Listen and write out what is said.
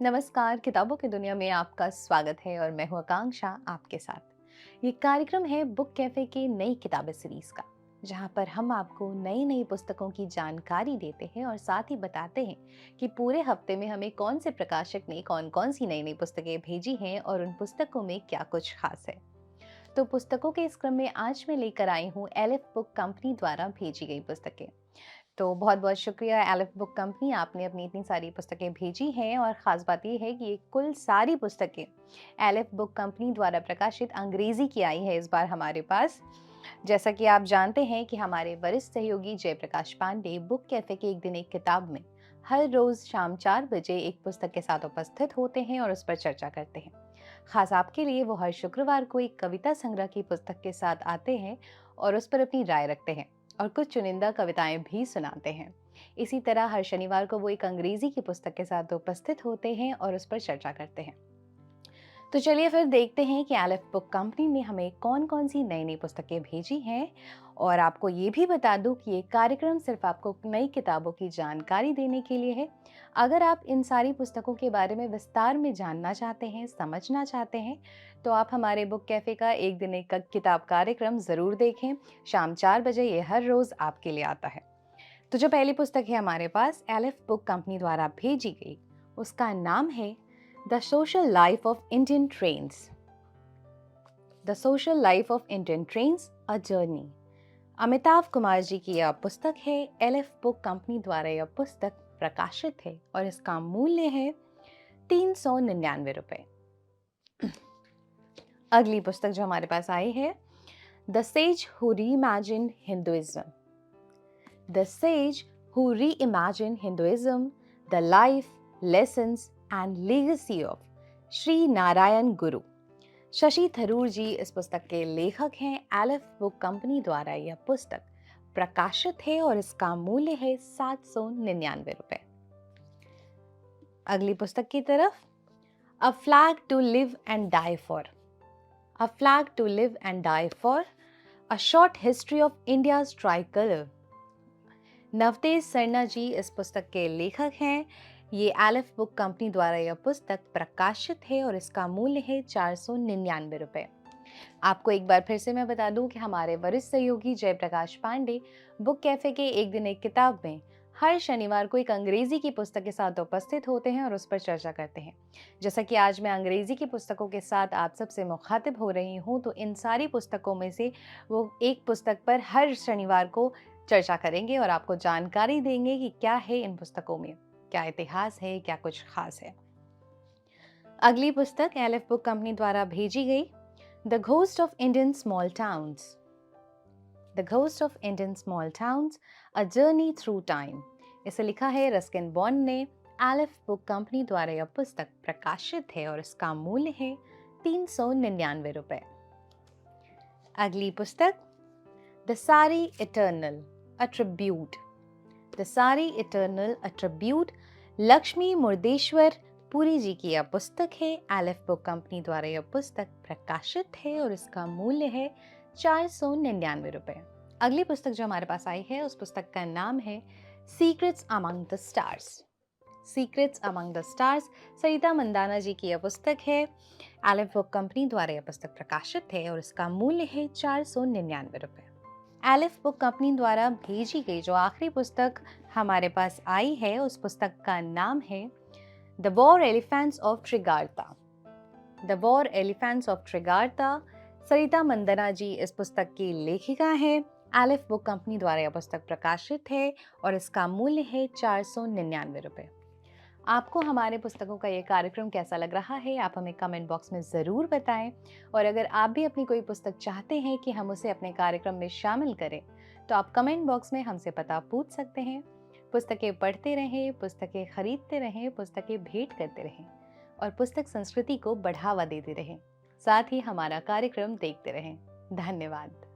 नमस्कार। किताबों की दुनिया में आपका स्वागत है और मैं हूं आकांक्षा आपके साथ। ये कार्यक्रम है बुक कैफे के नई किताबें सीरीज का, जहां पर हम आपको नई नई पुस्तकों की जानकारी देते हैं और साथ ही बताते हैं कि पूरे हफ्ते में हमें कौन से प्रकाशक ने कौन कौन सी नई नई पुस्तकें भेजी हैं और उन पुस्तकों में क्या कुछ खास है। तो पुस्तकों के इस क्रम में आज मैं लेकर आई हूँ एलिफ बुक कंपनी द्वारा भेजी गई पुस्तकें। तो बहुत-बहुत शुक्रिया एलिफ बुक कंपनी, आपने अपनी इतनी सारी पुस्तकें भेजी हैं और ख़ास बात ये है कि ये कुल सारी पुस्तकें एलिफ बुक कंपनी द्वारा प्रकाशित अंग्रेज़ी की आई है इस बार हमारे पास। जैसा कि आप जानते हैं कि हमारे वरिष्ठ सहयोगी जयप्रकाश पांडे बुक कैफ़े के एक दिन एक किताब में हर रोज़ शाम 4 बजे एक पुस्तक के साथ उपस्थित होते हैं और उस पर चर्चा करते हैं। ख़ास आपके लिए वो हर शुक्रवार को एक कविता संग्रह की पुस्तक के साथ आते हैं और उस पर अपनी राय रखते हैं और कुछ चुनिंदा कविताएं भी सुनाते हैं। इसी तरह हर शनिवार को वो एक अंग्रेजी की पुस्तक के साथ उपस्थित होते हैं और उस पर चर्चा करते हैं। तो चलिए फिर देखते हैं कि एलिफ बुक कंपनी ने हमें कौन कौन सी नई नई पुस्तकें भेजी हैं। और आपको ये भी बता दूं कि ये कार्यक्रम सिर्फ आपको नई किताबों की जानकारी देने के लिए है। अगर आप इन सारी पुस्तकों के बारे में विस्तार में जानना चाहते हैं, समझना चाहते हैं, तो आप हमारे बुक कैफे का एक दिन एक किताब कार्यक्रम ज़रूर देखें। शाम 4 बजे ये हर रोज़ आपके लिए आता है। तो जो पहली पुस्तक है हमारे पास एलिफ बुक कंपनी द्वारा भेजी गई, उसका नाम है the social life of Indian trains. The social life of Indian trains a journey. Amitabh Kumar ji की यह पुस्तक है। एलिफ बुक कंपनी द्वारा यह पुस्तक प्रकाशित है और इसका मूल्य है 399 रुपए। अगली पुस्तक जो हमारे पास आई है the sage who reimagined Hinduism. The sage who reimagined Hinduism, the life, lessons and legacy of Shri Narayan गुरु। शशि थरूर जी इस पुस्तक के लेखक हैं। एलिफ बुक कंपनी द्वारा यह पुस्तक प्रकाशित है और इसका मूल्य है 799 रुपए। अगली पुस्तक की तरफ a flag to live and die for. A flag to live and die for, a short history of India's tricolour. Navtej Sarna ji इस पुस्तक के लेखक हैं। ये एलिफ बुक कंपनी द्वारा यह पुस्तक प्रकाशित है और इसका मूल्य है 499 रुपए। आपको एक बार फिर से मैं बता दूं कि हमारे वरिष्ठ सहयोगी जयप्रकाश पांडे बुक कैफे के एक दिन एक किताब में हर शनिवार को एक अंग्रेजी की पुस्तक के साथ उपस्थित होते हैं और उस पर चर्चा करते हैं। जैसा कि आज मैं अंग्रेजी की पुस्तकों के साथ आप सबसे मुखातिब हो रही हूँ, तो इन सारी पुस्तकों में से वो एक पुस्तक पर हर शनिवार को चर्चा करेंगे और आपको जानकारी देंगे कि क्या है इन पुस्तकों में, क्या इतिहास है, क्या कुछ खास है। अगली पुस्तक एलिफ बुक कंपनी द्वारा भेजी गई the ghost of Indian small towns. The ghost of Indian small towns, a journey through time. इसे लिखा है रस्किन बॉन्ड ने। एलिफ बुक कंपनी द्वारा यह पुस्तक प्रकाशित है और इसका मूल्य है 399 रुपए। अगली पुस्तक the sari eternal, a tribute. The sari eternal, a tribute, Lakshmi Murdeshwar Puri ji की यह पुस्तक है। एलिफ बुक कंपनी द्वारा यह पुस्तक प्रकाशित है और इसका मूल्य है 499 रुपए। अगली पुस्तक जो हमारे पास आई है उस पुस्तक का नाम है secrets among the stars. Secrets among the stars, Sarita Mandana ji की यह पुस्तक है। एलिफ बुक कंपनी द्वारा यह पुस्तक प्रकाशित है और इसका मूल्य है 499 रुपए। एलिफ बुक कंपनी द्वारा भेजी गई जो आखिरी पुस्तक हमारे पास आई है उस पुस्तक का नाम है the war elephants of Trigarta. The war elephants of Trigarta, Sarita Mandana ji इस पुस्तक की लेखिका है। एलिफ बुक कंपनी द्वारा यह पुस्तक प्रकाशित है और इसका मूल्य है 499 रुपए। आपको हमारे पुस्तकों का ये कार्यक्रम कैसा लग रहा है, आप हमें कमेंट बॉक्स में ज़रूर बताएं। और अगर आप भी अपनी कोई पुस्तक चाहते हैं कि हम उसे अपने कार्यक्रम में शामिल करें, तो आप कमेंट बॉक्स में हमसे पता पूछ सकते हैं। पुस्तकें पढ़ते रहें, पुस्तकें खरीदते रहें, पुस्तकें भेंट करते रहें और पुस्तक संस्कृति को बढ़ावा देते रहें। साथ ही हमारा कार्यक्रम देखते रहें। धन्यवाद।